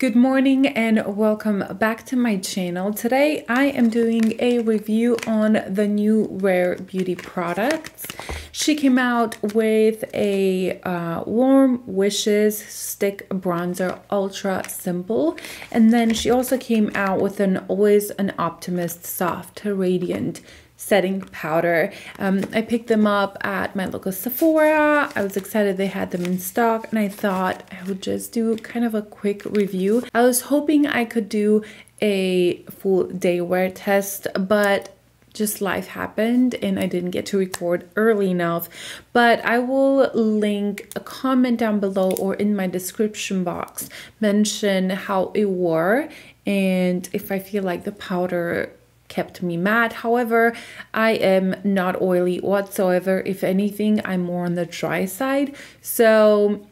Good morning and welcome back to my channel. Today I am doing a review on the new Rare Beauty products. She came out with a Warm Wishes Stick Bronzer Ultra Simple, and then she also came out with an Always an Optimist Soft Radiant setting powder. I picked them up at my local Sephora. I was excited they had them in stock, and I thought I would just do kind of a quick review. I was hoping I could do a full day wear test, but just life happened and I didn't get to record early enough. But I will link a comment down below or in my description box, mention how it wore and if I feel like the powder kept me matte. However, I am not oily whatsoever. If anything, I'm more on the dry side. So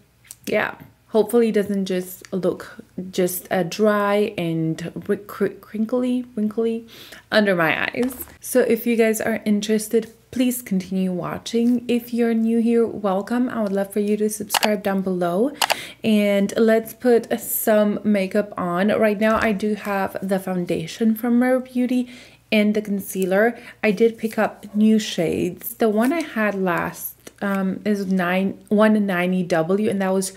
yeah, hopefully it doesn't just look just dry and wrinkly under my eyes. So if you guys are interested, please continue watching. If you're new here, welcome. I would love for you to subscribe down below. And let's put some makeup on. Right now I do have the foundation from Rare Beauty and the concealer. I did pick up new shades. The one I had last is 190W, and that was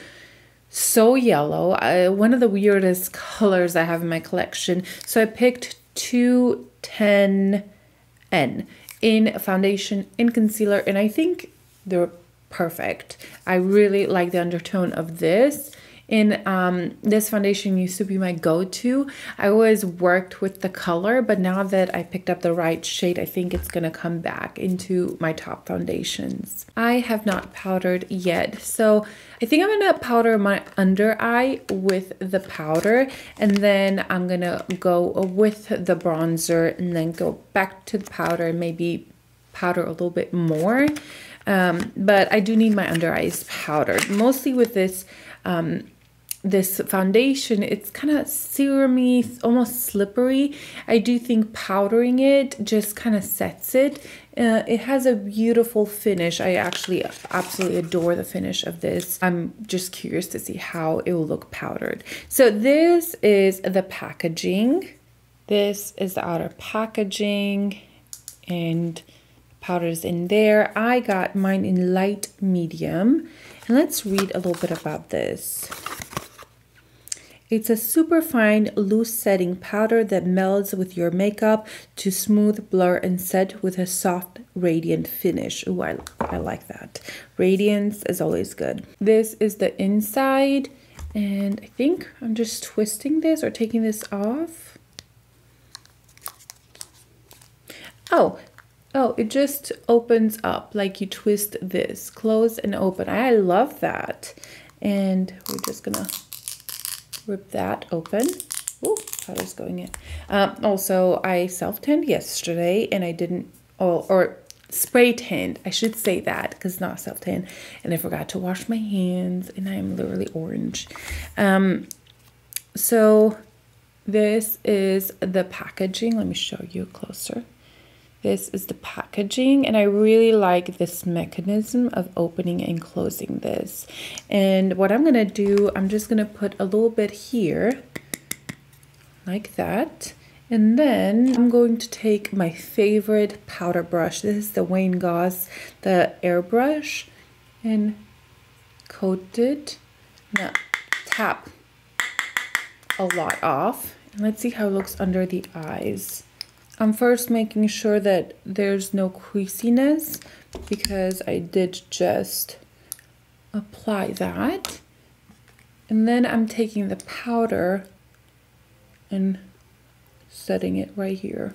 so yellow. One of the weirdest colors I have in my collection. So I picked 210N in foundation and concealer, and I think they're perfect. I really like the undertone of this. And this foundation used to be my go-to. I always worked with the color, but now that I picked up the right shade, I think it's gonna come back into my top foundations. I have not powdered yet, so I think I'm gonna powder my under eye with the powder, and then I'm gonna go with the bronzer and then go back to the powder and maybe powder a little bit more. But I do need my under eyes powdered, mostly with this this foundation. It's kind of serumy, almost slippery. I do think powdering it just kind of sets it. It has a beautiful finish. I actually absolutely adore the finish of this. I'm just curious to see how it will look powdered. So this is the packaging. This is the outer packaging, and powders in there. I got mine in light medium, and let's read a little bit about this. It's a super fine, loose setting powder that melds with your makeup to smooth, blur, and set with a soft, radiant finish. Ooh, I like that. Radiance is always good. This is the inside, and I think I'm just twisting this or taking this off. Oh, it just opens up like you twist this. Close and open. I love that. And we're just gonna rip that open. Ooh, powder's going in. Also, I self-tanned yesterday, and I didn't, or spray tanned, I should say that, because it's not self-tan, and I forgot to wash my hands, and I'm literally orange. So this is the packaging. Let me show you closer. This is the packaging, and I really like this mechanism of opening and closing this. And what I'm gonna do, I'm just gonna put a little bit here, like that. And then I'm going to take my favorite powder brush. This is the Wayne Goss, the airbrush, and coat it. Now tap a lot off. And let's see how it looks under the eyes. I'm first making sure that there's no creasiness, because I did just apply that. And then I'm taking the powder and setting it right here.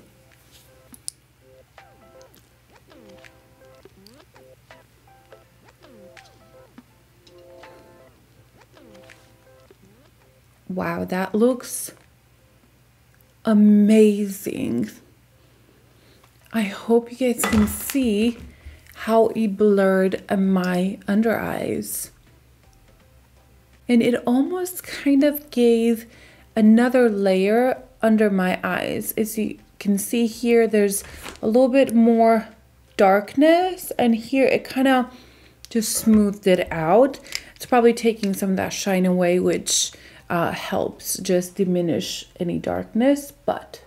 Wow, that looks amazing. I hope you guys can see how it blurred my under eyes. And it almost kind of gave another layer under my eyes. As you can see here, there's a little bit more darkness, and here it kind of just smoothed it out. It's probably taking some of that shine away, which helps just diminish any darkness, but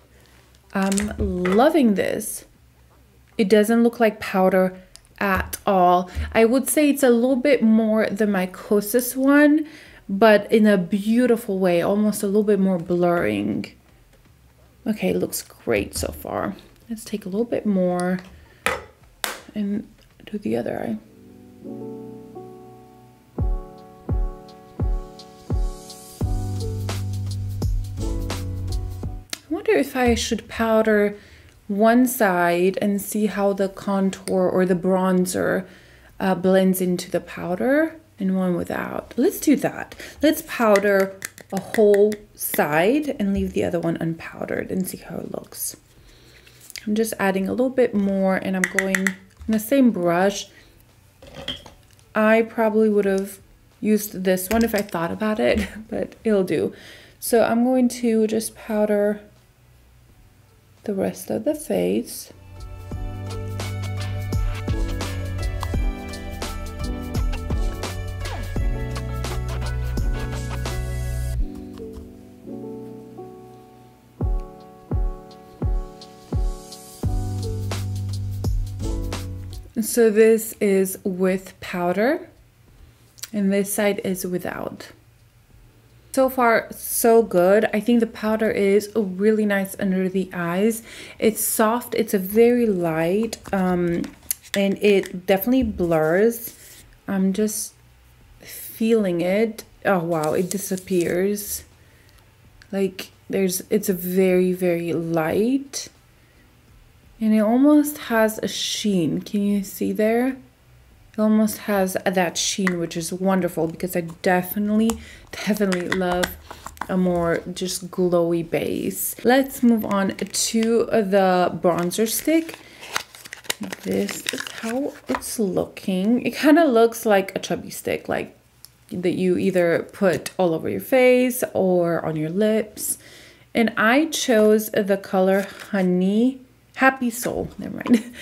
I'm loving this. It doesn't look like powder at all. I would say it's a little bit more than my closest one, but in a beautiful way, almost a little bit more blurring. Okay, it looks great so far. Let's take a little bit more and do the other eye. I wonder if I should powder one side and see how the contour or the bronzer blends into the powder, and one without. Let's do that. Let's powder a whole side and leave the other one unpowdered and see how it looks. I'm just adding a little bit more, and I'm going in the same brush. I probably would have used this one if I thought about it, but it'll do. So I'm going to just powder the rest of the face. So this is with powder, and this side is without. So far, so good. I think the powder is really nice under the eyes. It's soft, it's a very light, and it definitely blurs. I'm just feeling it. Oh wow, it disappears. Like it's a very, very light. And it almost has a sheen. Can you see there? It almost has that sheen, which is wonderful because I definitely love a more just glowy base. Let's move on to the bronzer stick. This is how it's looking. It kind of looks like a chubby stick, like that you either put all over your face or on your lips. And I chose the color Happy Soul, never mind.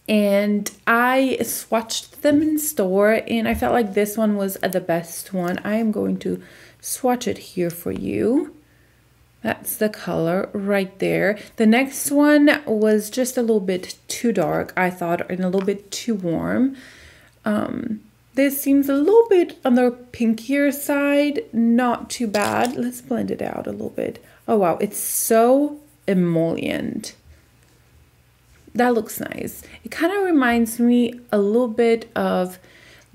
And I swatched them in store, and I felt like this one was the best one. I am going to swatch it here for you. That's the color right there. The next one was just a little bit too dark, I thought, and a little bit too warm. This seems a little bit on the pinkier side, not too bad. Let's blend it out a little bit. Oh wow, it's so emollient. That looks nice. It kind of reminds me a little bit of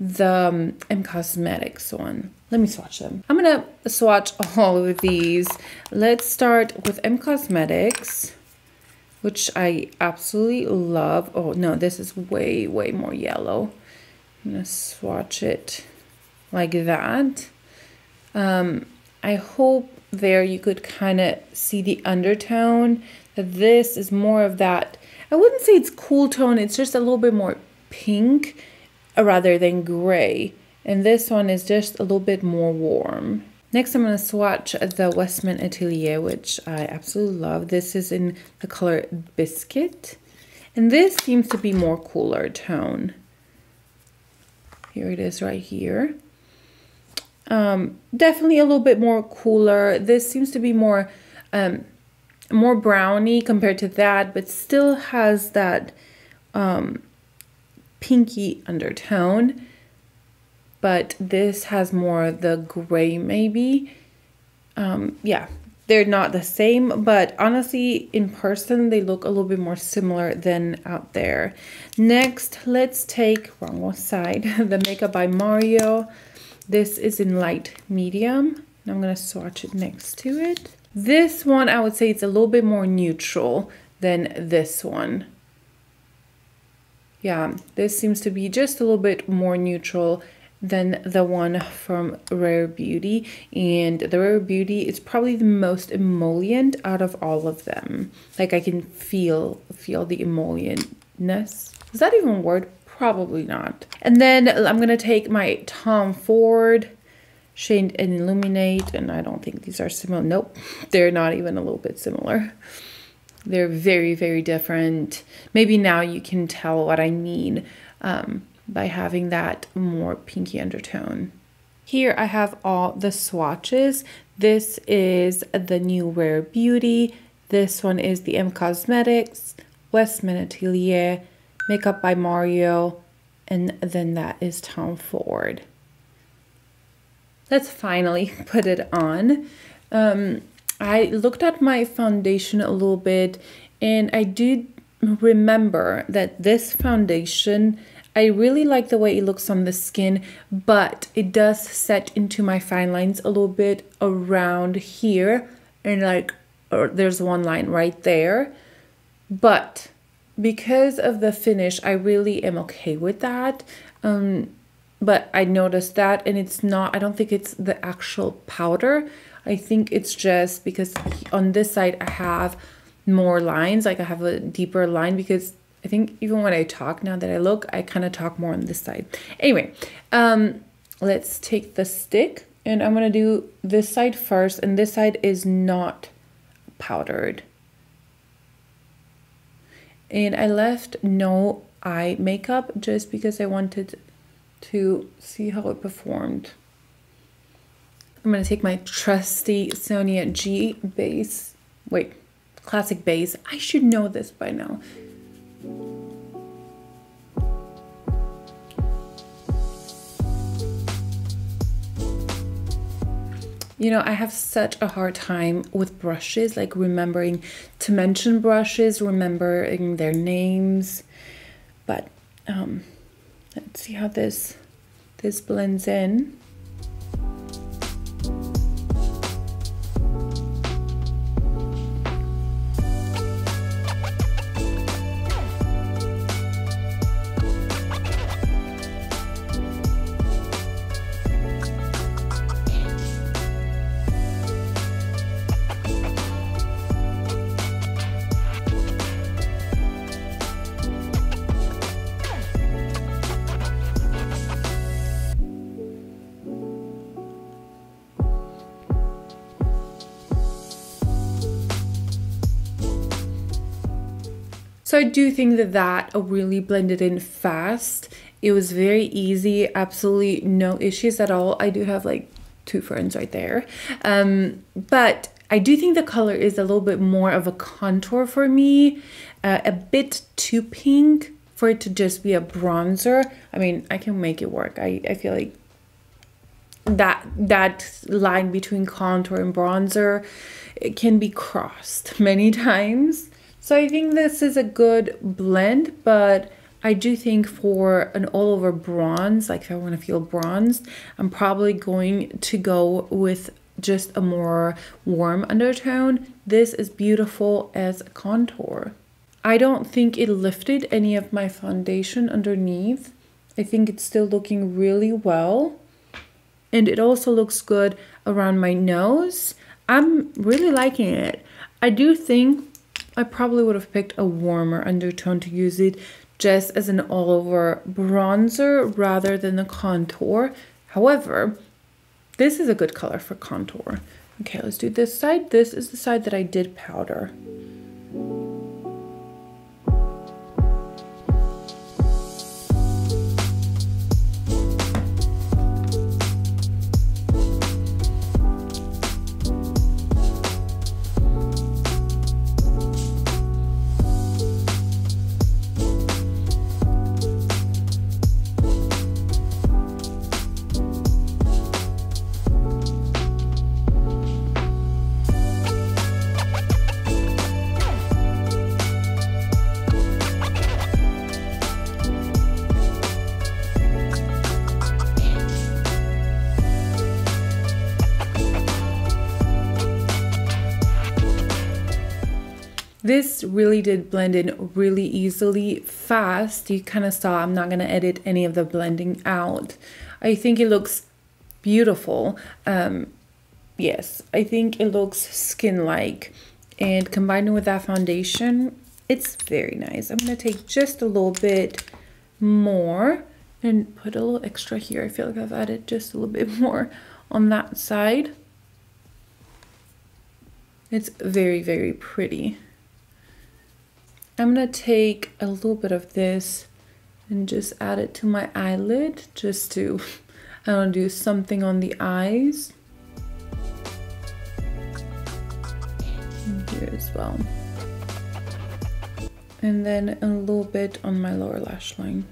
the M Cosmetics one. Let me swatch them. I'm gonna swatch all of these. Let's start with M Cosmetics, which I absolutely love. Oh no, this is way more yellow. I'm gonna swatch it like that. I hope there you could kind of see the undertone, that this is more of that, I wouldn't say it's cool tone, it's just a little bit more pink rather than gray. And this one is just a little bit more warm. Next, I'm going to swatch the Westman Atelier, which I absolutely love. This is in the color Biscuit. And this seems to be more cooler tone. Here it is right here. Definitely a little bit more cooler. This seems to be more browny compared to that, but still has that pinky undertone. But this has more the gray maybe. Yeah, they're not the same, but honestly in person they look a little bit more similar than out there. Next, let's take, wrong side, the Makeup by Mario. This is in light medium. I'm gonna swatch it next to it. This one, I would say it's a little bit more neutral than this one. Yeah, this seems to be just a little bit more neutral than the one from Rare Beauty. And the Rare Beauty is probably the most emollient out of all of them. Like I can feel the emollientness. Is that even a word? Probably not. And then I'm gonna take my Tom Ford Shade and Illuminate, and I don't think these are similar. Nope, they're not even a little bit similar. They're very different. Maybe now you can tell what I mean by having that more pinky undertone. Here I have all the swatches. This is the new Rare Beauty. This one is the M Cosmetics, Westman Atelier, Makeup by Mario, and then that is Tom Ford. Let's finally put it on. I looked at my foundation a little bit, and I did remember that this foundation, I really like the way it looks on the skin, but it does set into my fine lines a little bit around here, and like there's one line right there. But because of the finish, I really am okay with that. But I noticed that, and it's not, I don't think it's the actual powder. I think it's just because on this side I have more lines, like I have a deeper line, because I think even when I talk, now that I look, I kind of talk more on this side. Anyway, let's take the stick, and I'm gonna do this side first, and this side is not powdered. And I left no eye makeup just because I wanted to see how it performed. I'm gonna take my trusty Sonia G base, classic base. I should know this by now. You know, I have such a hard time with brushes, like remembering to mention brushes, remembering their names. But let's see how this blends in. So I do think that really blended in fast. It was very easy, absolutely no issues at all. I do have like 2 friends right there. But I do think the color is a little bit more of a contour for me, a bit too pink for it to just be a bronzer. I mean, I can make it work. I feel like that line between contour and bronzer, it can be crossed many times. So I think this is a good blend, but I do think for an all over bronze, like if I want to feel bronzed, I'm probably going to go with just a more warm undertone. This is beautiful as a contour. I don't think it lifted any of my foundation underneath. I think it's still looking really well. And it also looks good around my nose. I'm really liking it. I do think I probably would have picked a warmer undertone to use it just as an all-over bronzer rather than a contour. However, this is a good color for contour. Okay, let's do this side. This is the side that I did powder. This really did blend in really easily, fast. You kind of saw I'm not going to edit any of the blending out. I think it looks beautiful. Yes, I think it looks skin-like. And combining with that foundation, it's very nice. I'm going to take just a little bit more and put a little extra here. I feel like I've added just a little bit more on that side. It's very, very pretty. I'm gonna take a little bit of this and just add it to my eyelid just to I want to do something on the eyes. And here as well. And then a little bit on my lower lash line.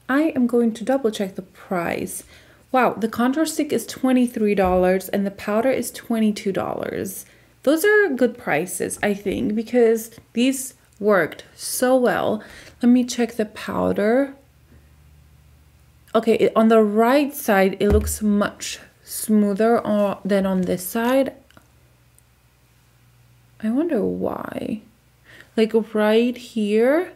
I am going to double check the price. Wow, the contour stick is $23 and the powder is $22. Those are good prices, I think, because these worked so well. Let me check the powder. Okay, on the right side, it looks much smoother than on this side. I wonder why. Like right here,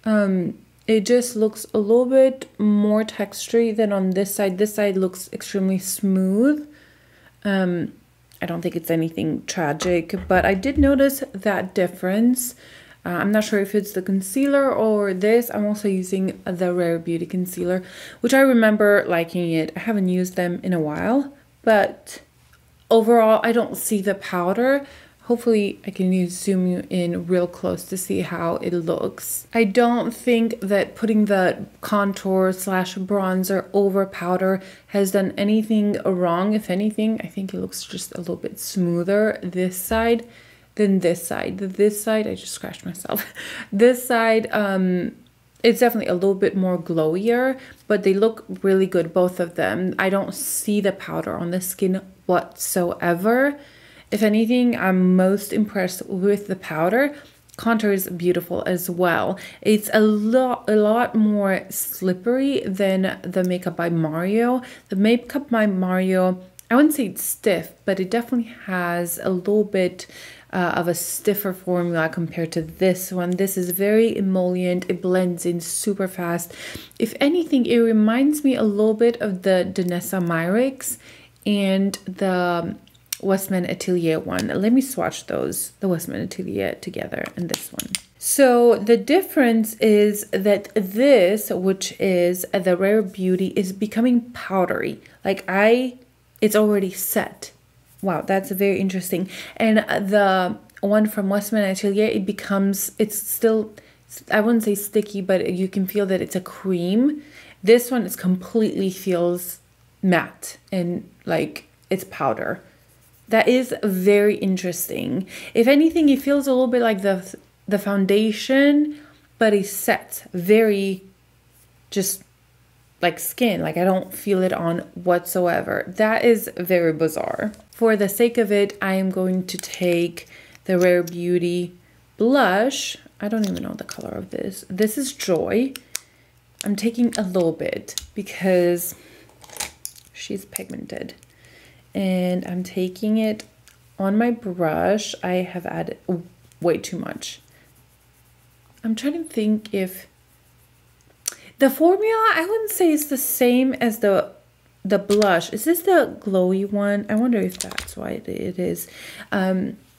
it just looks a little bit more textury than on this side. This side looks extremely smooth. I don't think it's anything tragic, but I did notice that difference. I'm not sure if it's the concealer or this. I'm also using the Rare Beauty concealer, which I remember liking it. I haven't used them in a while, but overall, I don't see the powder. Hopefully I can zoom you in real close to see how it looks. I don't think that putting the contour slash bronzer over powder has done anything wrong. If anything, I think it looks just a little bit smoother this side than this side. This side, I just scratched myself. This side, it's definitely a little bit more glowier, but they look really good, both of them. I don't see the powder on the skin whatsoever. If anything, I'm most impressed with the powder. Contour is beautiful as well. It's a lot more slippery than the Makeup by Mario. The Makeup by Mario, I wouldn't say it's stiff, but it definitely has a little bit of a stiffer formula compared to this one. This is very emollient. It blends in super fast. If anything, it reminds me a little bit of the Danessa Myricks and the Westman Atelier one. Let me swatch those, the Westman Atelier together and this one. So the difference is that this, which is the Rare Beauty, is becoming powdery. Like it's already set. Wow, that's very interesting. And the one from Westman Atelier, it's still, I wouldn't say sticky, but you can feel that it's a cream. This one is completely feels matte and like it's powder. That is very interesting. If anything, it feels a little bit like the foundation, but it sets very just like skin. Like I don't feel it on whatsoever. That is very bizarre. For the sake of it, I am going to take the Rare Beauty blush. I don't even know the color of this. This is Joy. I'm taking a little bit because she's pigmented. And I'm taking it on my brush. I have added way too much. I'm trying to think if the formula, I wouldn't say it's the same as the blush. Is this the glowy one? I wonder if that's why it is.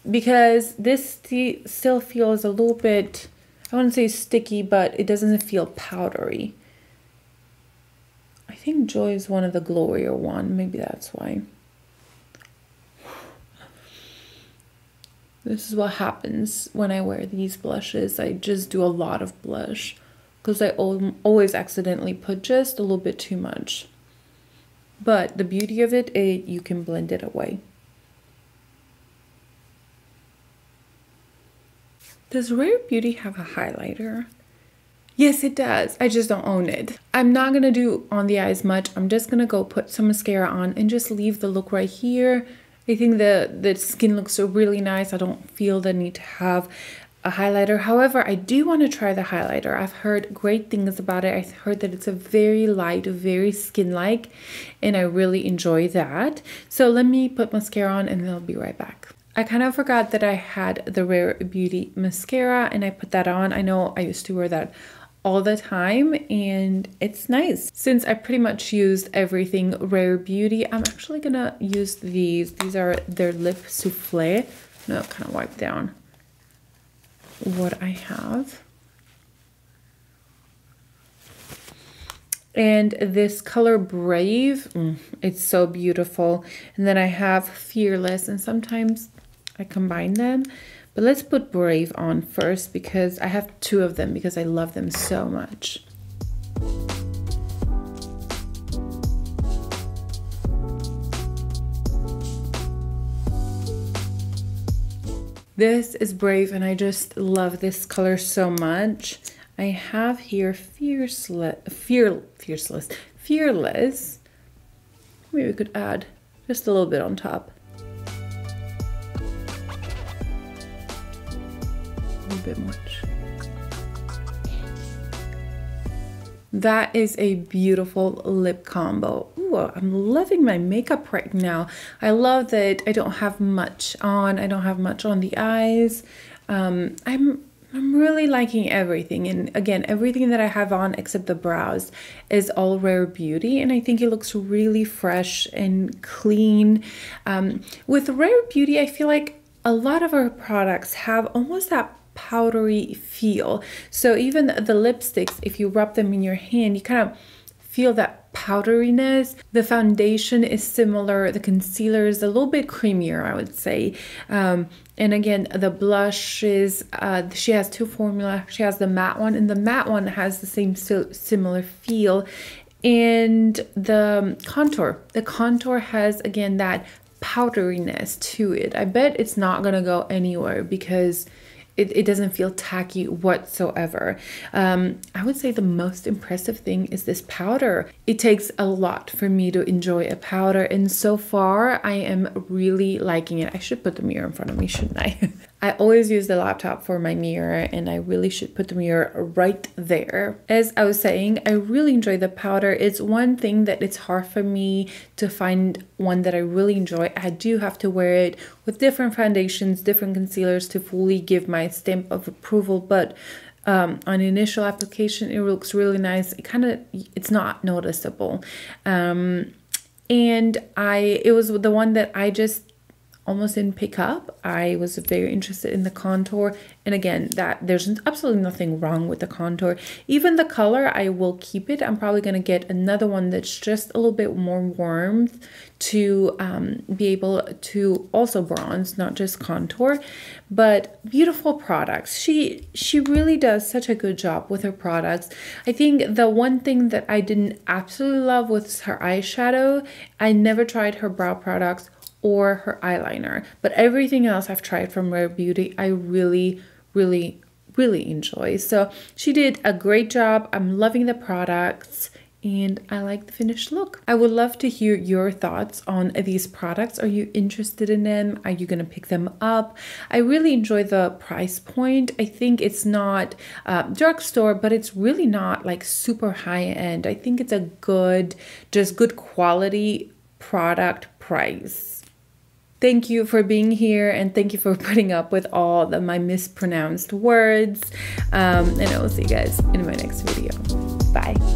Because this still feels a little bit, I wouldn't say sticky, but it doesn't feel powdery. I think Joy is one of the glowier one. Maybe that's why. This is what happens when I wear these blushes. I just do a lot of blush because I always accidentally put just a little bit too much. But the beauty of it, you can blend it away. Does Rare Beauty have a highlighter? Yes, it does. I just don't own it. I'm not going to do on the eyes much. I'm just going to go put some mascara on and just leave the look right here. I think the skin looks really nice. I don't feel the need to have a highlighter. However, I do want to try the highlighter. I've heard great things about it. I've heard that it's a very light, very skin-like, and I really enjoy that. So let me put mascara on and then I'll be right back. I kind of forgot that I had the Rare Beauty mascara and I put that on. I know I used to wear that all the time and it's nice. Since I pretty much used everything Rare Beauty, I'm actually gonna use these. These are their lip souffle. No, kind of wipe down what I have. And this color Brave, it's so beautiful. And then I have Fearless, and sometimes I combine them, But let's put Brave on first because I have two of them because I love them so much. This is Brave and I just love this color so much. I have here Fearless. Maybe we could add just a little bit on top. A little bit much. That is a beautiful lip combo. Ooh, I'm loving my makeup right now. I love that I don't have much on. I don't have much on the eyes. I'm really liking everything. And again, everything that I have on except the brows is all Rare Beauty. And I think it looks really fresh and clean. With Rare Beauty, I feel like a lot of our products have almost that powdery feel. So even the lipsticks, if you rub them in your hand, you kind of feel that powderiness. The foundation is similar. The concealer is a little bit creamier, I would say. And again, the blushes, she has two formula. She has the matte one, and the matte one has the same similar feel. And the contour has, again, that powderiness to it. I bet it's not gonna go anywhere because it doesn't feel tacky whatsoever. I would say the most impressive thing is this powder. It takes a lot for me to enjoy a powder, and so far I am really liking it. I should put the mirror in front of me, shouldn't I? I always use the laptop for my mirror, and I really should put the mirror right there. As I was saying, I really enjoy the powder. It's one thing that it's hard for me to find one that I really enjoy. I do have to wear it with different foundations, different concealers to fully give my stamp of approval, but on initial application it looks really nice. It's not noticeable. And it was the one that I just almost didn't pick up. I was very interested in the contour, and again, that there's absolutely nothing wrong with the contour. Even the color, I will keep it. I'm probably going to get another one that's just a little bit more warmth to be able to also bronze, not just contour. But beautiful products. She really does such a good job with her products. I think the one thing that I didn't absolutely love was her eyeshadow. I never tried her brow products or her eyeliner, but everything else I've tried from Rare Beauty, I really enjoy. So she did a great job. I'm loving the products and I like the finished look. I would love to hear your thoughts on these products. Are you interested in them? Are you gonna pick them up? I really enjoy the price point. I think it's not drugstore, but it's really not like super high end. I think it's a good quality product price. Thank you for being here, and thank you for putting up with all my mispronounced words. And I will see you guys in my next video. Bye.